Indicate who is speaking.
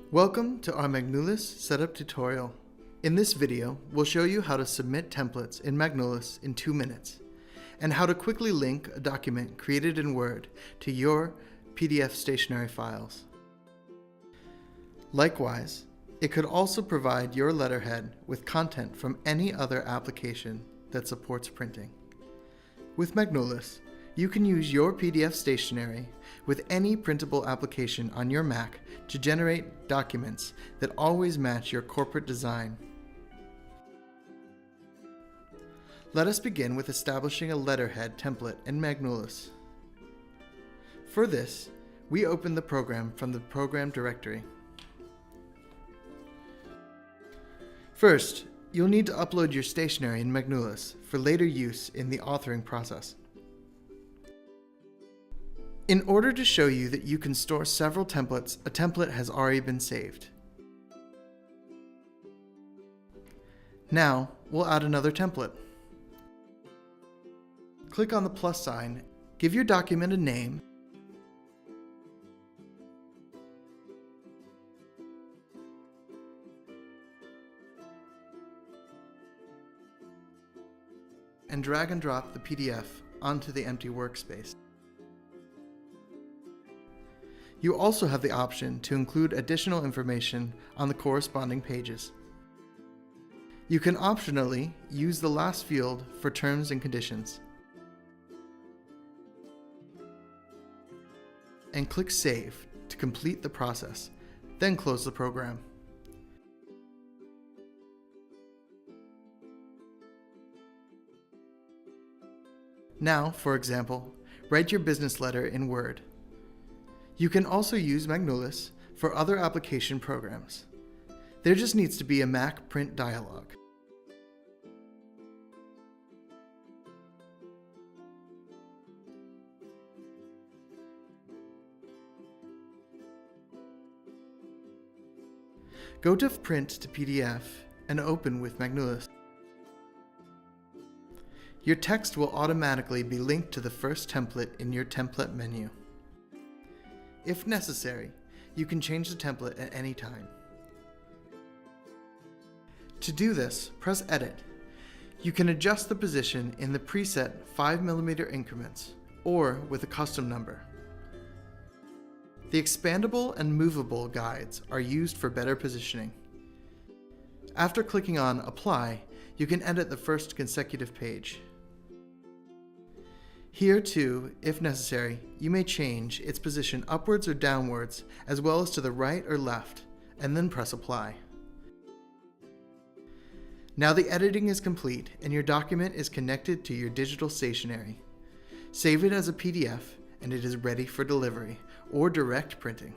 Speaker 1: Welcome to our MacNulis setup tutorial. In this video, we'll show you how to submit templates in MacNulis in 2 minutes, and how to quickly link a document created in Word to your PDF stationery files. Likewise, it could also provide your letterhead with content from any other application that supports printing. With MacNulis, you can use your PDF stationery with any printable application on your Mac to generate documents that always match your corporate design. Let us begin with establishing a letterhead template in MacNulis. For this, we open the program from the program directory. First, you'll need to upload your stationery in MacNulis for later use in the authoring process. In order to show you that you can store several templates, a template has already been saved. Now, we'll add another template. Click on the plus sign, give your document a name, and drag and drop the PDF onto the empty workspace. You also have the option to include additional information on the corresponding pages. You can optionally use the last field for terms and conditions. And click Save to complete the process, then close the program. Now, for example, write your business letter in Word. You can also use MacNulis for other application programs. There just needs to be a Mac print dialog. Go to Print to PDF and open with MacNulis. Your text will automatically be linked to the first template in your template menu. If necessary, you can change the template at any time. To do this, press Edit. You can adjust the position in the preset 5mm increments or with a custom number. The expandable and movable guides are used for better positioning. After clicking on Apply, you can edit the first consecutive page. Here too, if necessary, you may change its position upwards or downwards, as well as to the right or left, and then press Apply. Now the editing is complete and your document is connected to your digital stationery. Save it as a PDF and it is ready for delivery or direct printing.